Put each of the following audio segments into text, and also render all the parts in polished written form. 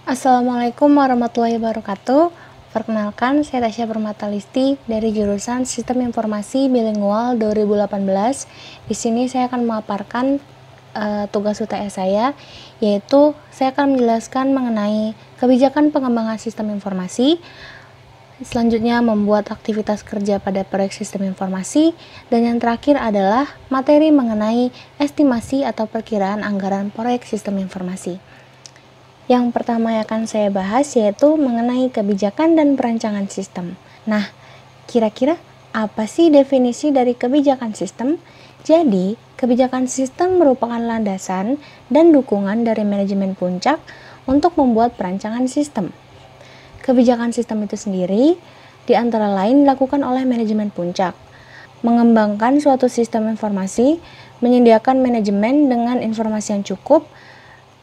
Assalamualaikum warahmatullahi wabarakatuh. Perkenalkan, saya Tasya Permatalisti dari jurusan Sistem Informasi Bilingual 2018. Di sini saya akan memaparkan tugas UTS saya, yaitu saya akan menjelaskan mengenai kebijakan pengembangan sistem informasi. Selanjutnya membuat aktivitas kerja pada proyek sistem informasi, dan yang terakhir adalah materi mengenai estimasi atau perkiraan anggaran proyek sistem informasi. Yang pertama yang akan saya bahas yaitu mengenai kebijakan dan perancangan sistem. Nah, kira-kira apa sih definisi dari kebijakan sistem? Jadi, kebijakan sistem merupakan landasan dan dukungan dari manajemen puncak untuk membuat perancangan sistem. Kebijakan sistem itu sendiri di antara lain dilakukan oleh manajemen puncak, mengembangkan suatu sistem informasi, menyediakan manajemen dengan informasi yang cukup,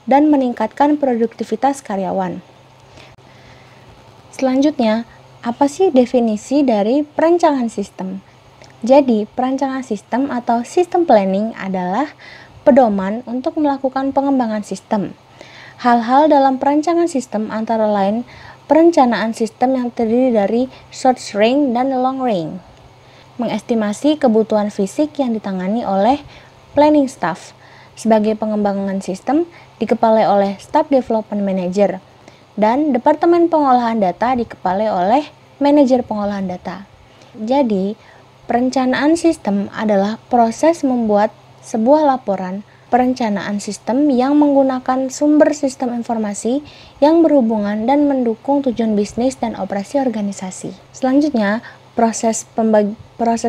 dan meningkatkan produktivitas karyawan. Selanjutnya, apa sih definisi dari perancangan sistem? Jadi, perancangan sistem atau system planning adalah pedoman untuk melakukan pengembangan sistem. Hal-hal dalam perancangan sistem antara lain perencanaan sistem yang terdiri dari short range dan long range, mengestimasi kebutuhan fisik yang ditangani oleh planning staff. Sebagai pengembangan sistem dikepalai oleh Staff Development Manager, dan Departemen Pengolahan Data dikepalai oleh Manajer Pengolahan Data. Jadi, perencanaan sistem adalah proses membuat sebuah laporan perencanaan sistem yang menggunakan sumber sistem informasi yang berhubungan dan mendukung tujuan bisnis dan operasi organisasi. Selanjutnya, proses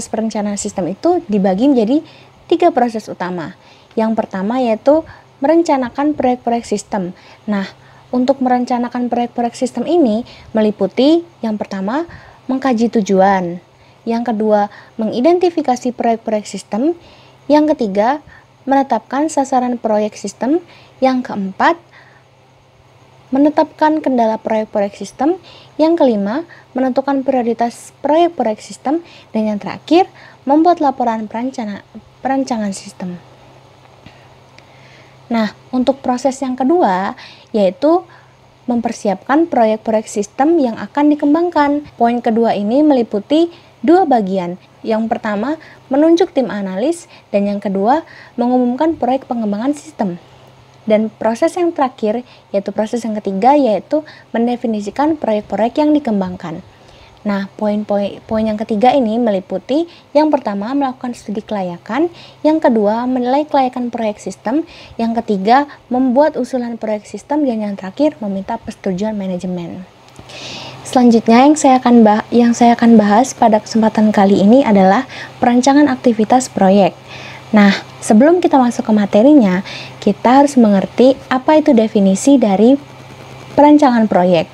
perencanaan sistem itu dibagi menjadi 3 proses utama. Yang pertama yaitu merencanakan proyek-proyek sistem. Nah, untuk merencanakan proyek-proyek sistem ini meliputi yang pertama, mengkaji tujuan. Yang kedua, mengidentifikasi proyek-proyek sistem. Yang ketiga, menetapkan sasaran proyek sistem. Yang keempat, menetapkan kendala proyek-proyek sistem. Yang kelima, menentukan prioritas proyek-proyek sistem. Dan yang terakhir, membuat laporan perancangan sistem. Nah, untuk proses yang kedua, yaitu mempersiapkan proyek-proyek sistem yang akan dikembangkan. Poin kedua ini meliputi 2 bagian. Yang pertama, menunjuk tim analis, dan yang kedua, mengumumkan proyek pengembangan sistem. Dan proses yang terakhir, yaitu proses yang ketiga, yaitu mendefinisikan proyek-proyek yang dikembangkan. Nah, poin yang ketiga ini meliputi yang pertama melakukan studi kelayakan, yang kedua menilai kelayakan proyek sistem, yang ketiga membuat usulan proyek sistem, dan yang terakhir meminta persetujuan manajemen. Selanjutnya yang saya akan bahas pada kesempatan kali ini adalah perancangan aktivitas proyek. Nah, sebelum kita masuk ke materinya, kita harus mengerti apa itu definisi dari perancangan proyek.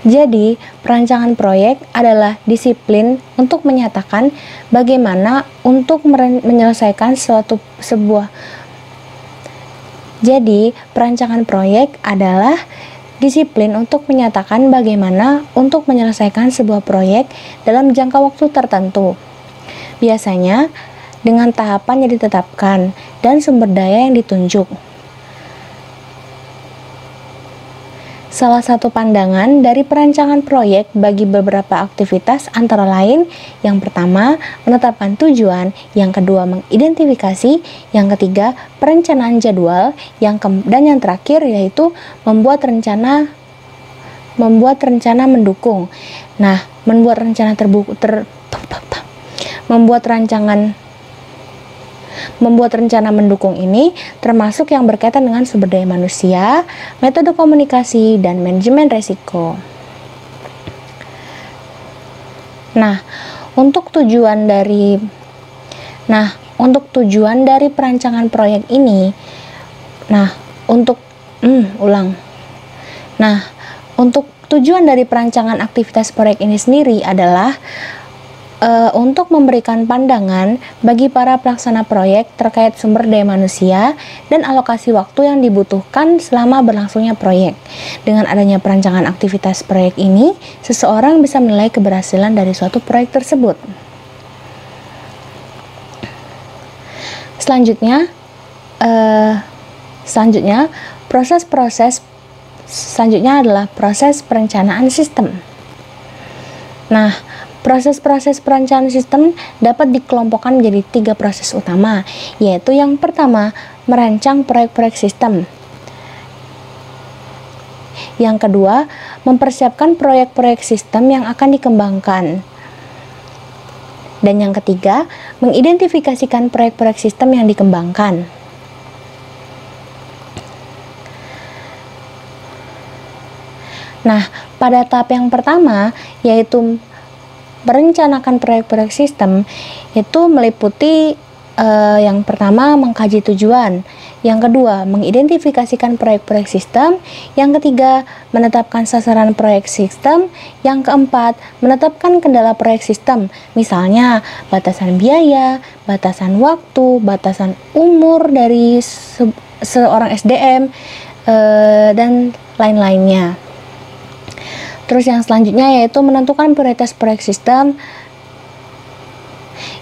Jadi, perancangan proyek adalah disiplin untuk menyatakan bagaimana untuk menyelesaikan sebuah. Jadi, perancangan proyek adalah disiplin untuk menyatakan bagaimana untuk menyelesaikan sebuah proyek dalam jangka waktu tertentu. Biasanya dengan tahapan yang ditetapkan dan sumber daya yang ditunjuk. Salah satu pandangan dari perancangan proyek bagi beberapa aktivitas antara lain, yang pertama, menetapkan tujuan, yang kedua, mengidentifikasi, yang ketiga, perencanaan jadwal, dan yang terakhir yaitu membuat rencana mendukung. Nah, membuat rencana mendukung ini termasuk yang berkaitan dengan sumber daya manusia, metode komunikasi, dan manajemen resiko. Nah, untuk tujuan dari perancangan proyek ini, untuk tujuan dari perancangan aktivitas proyek ini sendiri adalah untuk memberikan pandangan bagi para pelaksana proyek terkait sumber daya manusia dan alokasi waktu yang dibutuhkan selama berlangsungnya proyek. Dengan adanya perancangan aktivitas proyek ini, seseorang bisa menilai keberhasilan dari suatu proyek tersebut. Selanjutnya, proses selanjutnya adalah proses perencanaan sistem. Nah, proses-proses perencanaan sistem dapat dikelompokkan menjadi 3 proses utama, yaitu yang pertama, merancang proyek-proyek sistem. Yang kedua, mempersiapkan proyek-proyek sistem yang akan dikembangkan. Dan yang ketiga, mengidentifikasikan proyek-proyek sistem yang dikembangkan. Nah, pada tahap yang pertama, yaitu merencanakan proyek-proyek sistem, itu meliputi yang pertama, mengkaji tujuan. Yang kedua, mengidentifikasikan proyek-proyek sistem. Yang ketiga, menetapkan sasaran proyek sistem. Yang keempat, menetapkan kendala proyek sistem. Misalnya, batasan biaya, batasan waktu, batasan umur dari seorang SDM, dan lain-lainnya. Terus yang selanjutnya yaitu menentukan prioritas proyek sistem.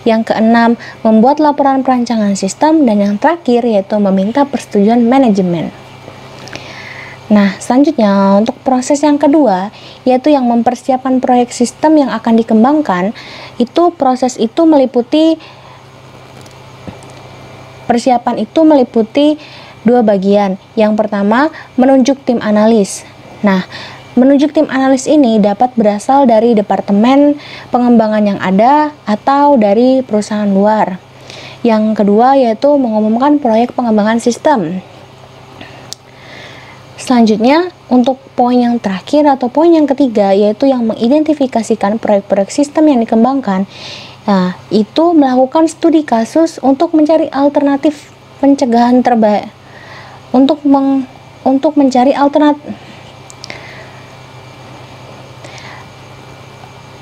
Yang keenam, membuat laporan perancangan sistem. Dan yang terakhir yaitu meminta persetujuan manajemen. Nah, selanjutnya untuk proses yang kedua, yaitu yang mempersiapkan proyek sistem yang akan dikembangkan. Persiapan itu meliputi 2 bagian. Yang pertama, menunjuk tim analis. Nah, menunjuk tim analis ini dapat berasal dari departemen pengembangan yang ada atau dari perusahaan luar. Yang kedua yaitu mengumumkan proyek pengembangan sistem. Selanjutnya, untuk poin yang terakhir atau poin yang ketiga yaitu yang mengidentifikasikan proyek-proyek sistem yang dikembangkan. Nah, itu melakukan studi kasus untuk mencari alternatif pencegahan terbaik.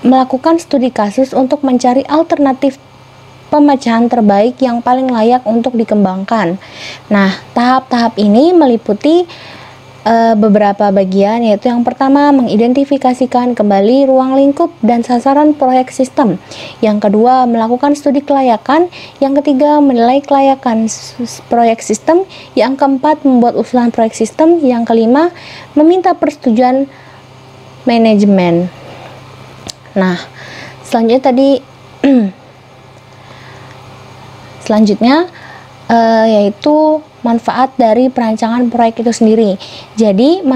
Melakukan studi kasus untuk mencari alternatif pemecahan terbaik yang paling layak untuk dikembangkan. Nah, tahap-tahap ini meliputi beberapa bagian, yaitu yang pertama, mengidentifikasikan kembali ruang lingkup dan sasaran proyek sistem. Yang kedua, melakukan studi kelayakan. Yang ketiga, menilai kelayakan proyek sistem. Yang keempat, membuat usulan proyek sistem. Yang kelima, meminta persetujuan manajemen. Nah, selanjutnya yaitu manfaat dari perancangan proyek itu sendiri. Jadi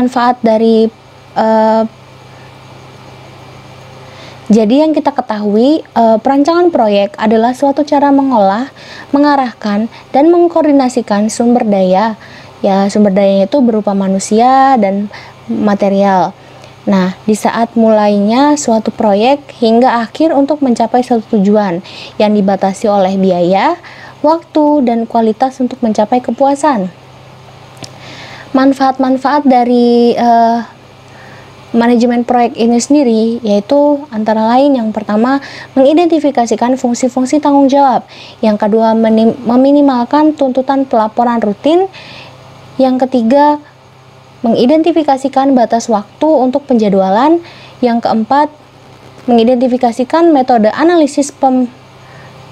yang kita ketahui, perancangan proyek adalah suatu cara mengolah, mengarahkan, dan mengkoordinasikan sumber daya. Ya, sumber dayanya itu berupa manusia dan material. Nah, di saat mulainya suatu proyek hingga akhir untuk mencapai suatu tujuan yang dibatasi oleh biaya, waktu, dan kualitas untuk mencapai kepuasan. Manfaat-manfaat dari manajemen proyek ini sendiri yaitu antara lain yang pertama, mengidentifikasikan fungsi-fungsi tanggung jawab. Yang kedua, meminimalkan tuntutan pelaporan rutin. Yang ketiga, mengidentifikasikan batas waktu untuk penjadwalan. Yang keempat, mengidentifikasikan metode analisis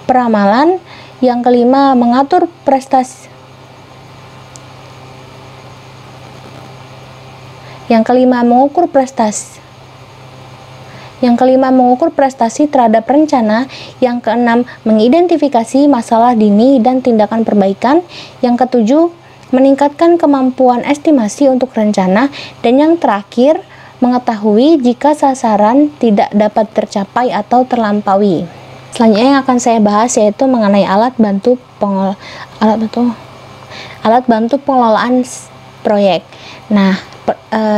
peramalan. Yang kelima, mengatur prestasi. Yang kelima, mengukur prestasi terhadap rencana. Yang keenam, mengidentifikasi masalah dini dan tindakan perbaikan. Yang ketujuh, meningkatkan kemampuan estimasi untuk rencana. Dan yang terakhir, mengetahui jika sasaran tidak dapat tercapai atau terlampaui. Selanjutnya yang akan saya bahas yaitu mengenai alat bantu pengelolaan proyek. Nah,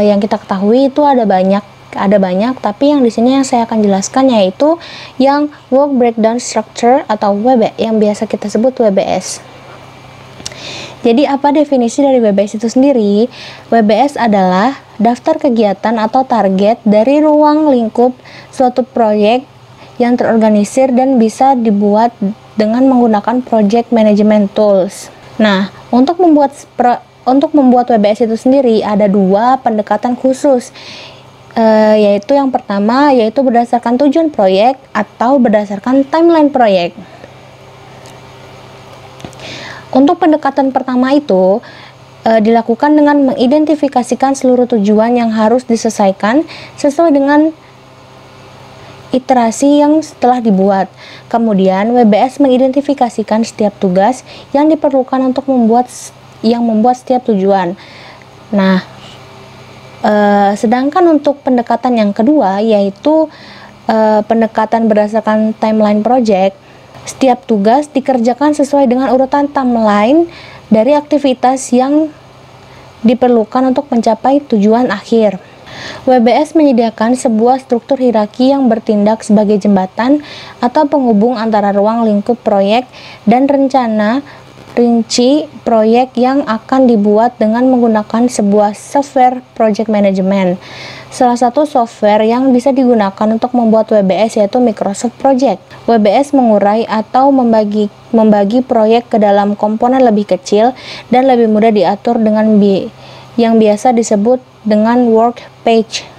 yang kita ketahui itu ada banyak, tapi yang di sini yang saya akan jelaskan yaitu yang Work Breakdown Structure atau WB, yang biasa kita sebut WBS. Jadi apa definisi dari WBS itu sendiri? WBS adalah daftar kegiatan atau target dari ruang lingkup suatu proyek yang terorganisir dan bisa dibuat dengan menggunakan project management tools. Nah, untuk membuat WBS itu sendiri ada 2 pendekatan khusus, yaitu yang pertama yaitu berdasarkan tujuan proyek atau berdasarkan timeline proyek. Untuk pendekatan pertama itu dilakukan dengan mengidentifikasikan seluruh tujuan yang harus diselesaikan sesuai dengan iterasi yang setelah dibuat. Kemudian WBS mengidentifikasikan setiap tugas yang diperlukan untuk membuat setiap tujuan. Nah, sedangkan untuk pendekatan yang kedua, yaitu pendekatan berdasarkan timeline project, setiap tugas dikerjakan sesuai dengan urutan timeline dari aktivitas yang diperlukan untuk mencapai tujuan akhir. WBS menyediakan sebuah struktur hierarki yang bertindak sebagai jembatan atau penghubung antara ruang lingkup proyek dan rencana rinci proyek yang akan dibuat dengan menggunakan sebuah software project management. Salah satu software yang bisa digunakan untuk membuat WBS yaitu Microsoft Project. WBS mengurai atau membagi proyek ke dalam komponen lebih kecil dan lebih mudah diatur dengan yang biasa disebut dengan work package.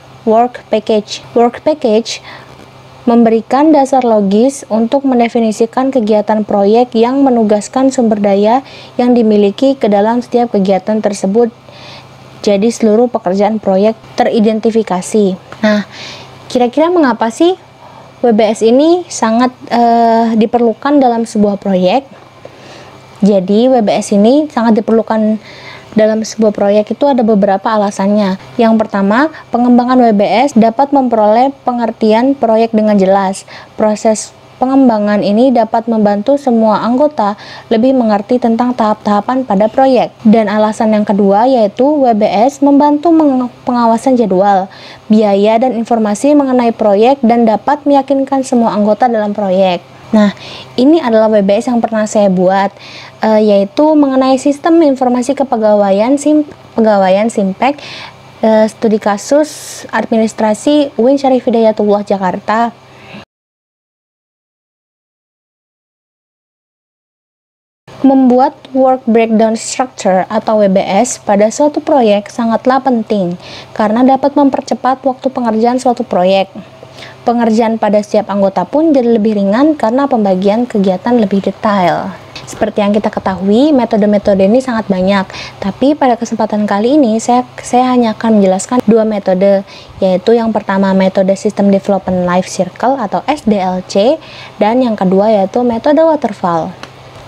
Memberikan dasar logis untuk mendefinisikan kegiatan proyek yang menugaskan sumber daya yang dimiliki ke dalam setiap kegiatan tersebut. Jadi seluruh pekerjaan proyek teridentifikasi. Nah, kira-kira mengapa sih WBS ini sangat diperlukan dalam sebuah proyek? Jadi WBS ini sangat diperlukan dalam sebuah proyek itu ada beberapa alasannya. Yang pertama, pengembangan WBS dapat memperoleh pengertian proyek dengan jelas. Proses pengembangan ini dapat membantu semua anggota lebih mengerti tentang tahap-tahapan pada proyek. Dan alasan yang kedua yaitu WBS membantu pengawasan jadwal, biaya, dan informasi mengenai proyek dan dapat meyakinkan semua anggota dalam proyek. Nah, ini adalah WBS yang pernah saya buat, yaitu mengenai sistem informasi kepegawaian Simpek, studi kasus administrasi UIN Syarif Hidayatullah Jakarta. Membuat work breakdown structure atau WBS pada suatu proyek sangatlah penting karena dapat mempercepat waktu pengerjaan suatu proyek. Pengerjaan pada setiap anggota pun jadi lebih ringan karena pembagian kegiatan lebih detail. Seperti yang kita ketahui, metode-metode ini sangat banyak, tapi pada kesempatan kali ini saya hanya akan menjelaskan dua metode, yaitu yang pertama metode System Development Life Cycle atau SDLC, dan yang kedua yaitu metode Waterfall.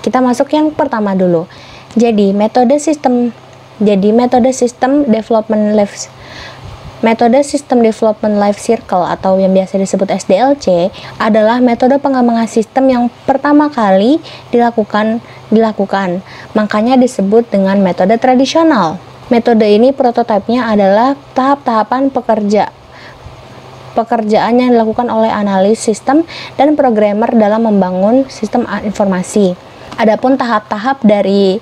Kita masuk yang pertama dulu. Jadi metode System Development Life Cycle atau yang biasa disebut SDLC adalah metode pengembangan sistem yang pertama kali dilakukan. Makanya disebut dengan metode tradisional. Metode ini prototipenya adalah tahap-tahapan pekerjaan yang dilakukan oleh analis sistem dan programmer dalam membangun sistem informasi. Adapun tahap-tahap dari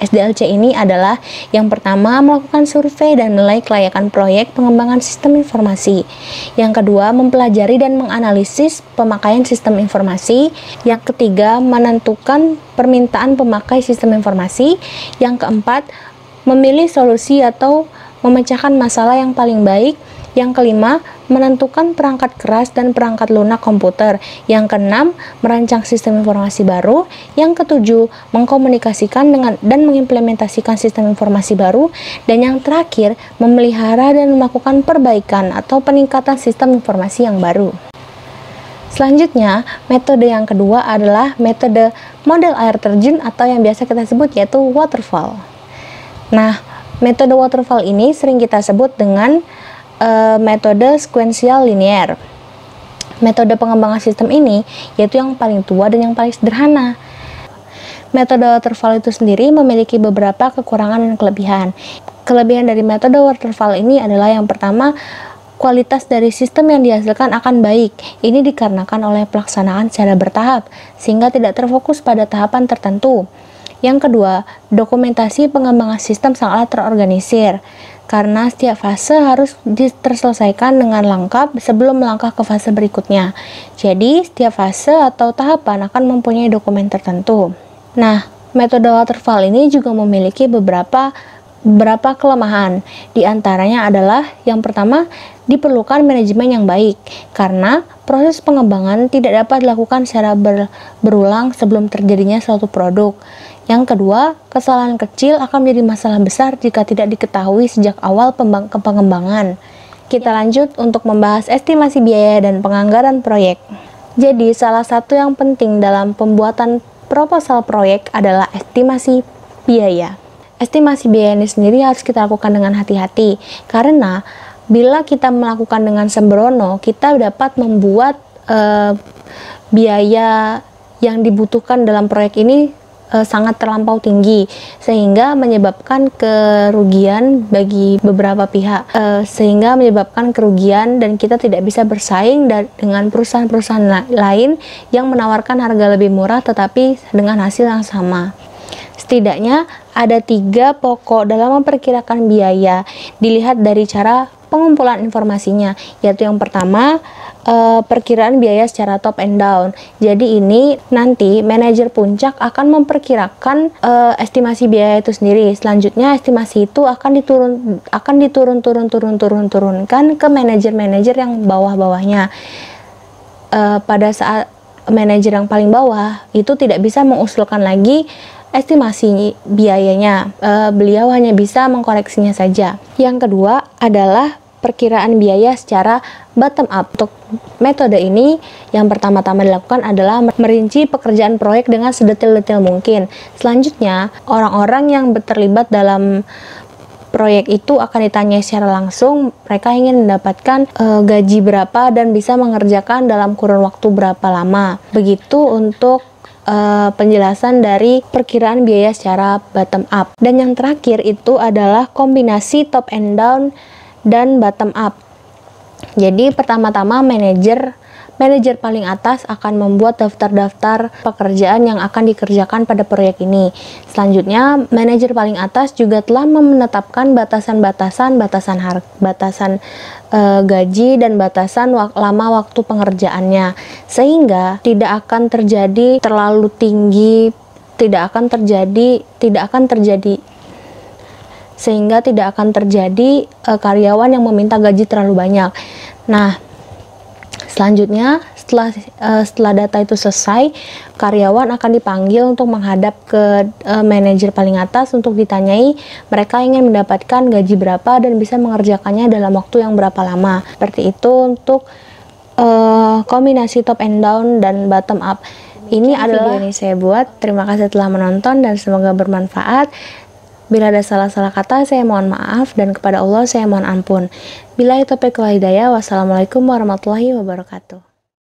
SDLC ini adalah yang pertama melakukan survei dan menilai kelayakan proyek pengembangan sistem informasi. Yang kedua mempelajari dan menganalisis pemakaian sistem informasi. Yang ketiga menentukan permintaan pemakai sistem informasi. Yang keempat memilih solusi atau memecahkan masalah yang paling baik. Yang kelima, menentukan perangkat keras dan perangkat lunak komputer. Yang keenam, merancang sistem informasi baru. Yang ketujuh, mengkomunikasikan dan mengimplementasikan sistem informasi baru. Dan yang terakhir, memelihara dan melakukan perbaikan atau peningkatan sistem informasi yang baru. Selanjutnya, metode yang kedua adalah metode model air terjun atau yang biasa kita sebut yaitu waterfall. Nah, metode waterfall ini sering kita sebut dengan metode sequential linear. Metode pengembangan sistem ini yaitu yang paling tua dan yang paling sederhana. Metode waterfall itu sendiri memiliki beberapa kekurangan dan kelebihan. Kelebihan dari metode waterfall ini adalah yang pertama, kualitas dari sistem yang dihasilkan akan baik. Ini dikarenakan oleh pelaksanaan secara bertahap sehingga tidak terfokus pada tahapan tertentu. Yang kedua, dokumentasi pengembangan sistem sangatlah terorganisir karena setiap fase harus terselesaikan dengan lengkap sebelum melangkah ke fase berikutnya. Jadi, setiap fase atau tahapan akan mempunyai dokumen tertentu. Nah, metode waterfall ini juga memiliki beberapa kelemahan. Di antaranya adalah yang pertama, Diperlukan manajemen yang baik, karena proses pengembangan tidak dapat dilakukan secara berulang sebelum terjadinya suatu produk. Yang kedua, kesalahan kecil akan menjadi masalah besar jika tidak diketahui sejak awal pengembangan. Kita lanjut untuk membahas estimasi biaya dan penganggaran proyek. Jadi, salah satu yang penting dalam pembuatan proposal proyek adalah estimasi biaya. Estimasi biaya ini sendiri harus kita lakukan dengan hati-hati, karena bila kita melakukan dengan sembrono, kita dapat membuat biaya yang dibutuhkan dalam proyek ini sangat terlampau tinggi, sehingga menyebabkan kerugian bagi beberapa pihak, sehingga menyebabkan kerugian dan kita tidak bisa bersaing dengan perusahaan-perusahaan lain yang menawarkan harga lebih murah tetapi dengan hasil yang sama. Setidaknya ada 3 pokok dalam memperkirakan biaya, dilihat dari cara pengumpulan informasinya, yaitu yang pertama, perkiraan biaya secara top and down. Jadi ini nanti manajer puncak akan memperkirakan estimasi biaya itu sendiri. Selanjutnya estimasi itu akan diturunkan ke manajer-manajer yang bawah-bawahnya. Pada saat manajer yang paling bawah itu tidak bisa mengusulkan lagi estimasi biayanya, beliau hanya bisa mengkoreksinya saja. Yang kedua adalah perkiraan biaya secara bottom up. Untuk metode ini, yang pertama-tama dilakukan adalah merinci pekerjaan proyek dengan sedetail-detail mungkin. Selanjutnya, orang-orang yang terlibat dalam proyek itu akan ditanya secara langsung, mereka ingin mendapatkan gaji berapa dan bisa mengerjakan dalam kurun waktu berapa lama. Begitu untuk penjelasan dari perkiraan biaya secara bottom up. Dan yang terakhir itu adalah kombinasi top and down dan bottom up. Jadi pertama-tama manajer paling atas akan membuat daftar-daftar pekerjaan yang akan dikerjakan pada proyek ini. Selanjutnya, manajer paling atas juga telah menetapkan batasan gaji dan batasan lama waktu pengerjaannya, sehingga tidak akan terjadi terlalu tinggi, sehingga tidak akan terjadi karyawan yang meminta gaji terlalu banyak. Nah, selanjutnya, setelah data itu selesai, karyawan akan dipanggil untuk menghadap ke manajer paling atas untuk ditanyai mereka ingin mendapatkan gaji berapa dan bisa mengerjakannya dalam waktu yang berapa lama. Seperti itu untuk kombinasi top and down dan bottom up. Ini adalah video yang saya buat. Terima kasih telah menonton dan semoga bermanfaat. Bila ada salah-salah kata, saya mohon maaf, dan kepada Allah saya mohon ampun. Billahi taufiq wal hidayah. Wassalamualaikum warahmatullahi wabarakatuh.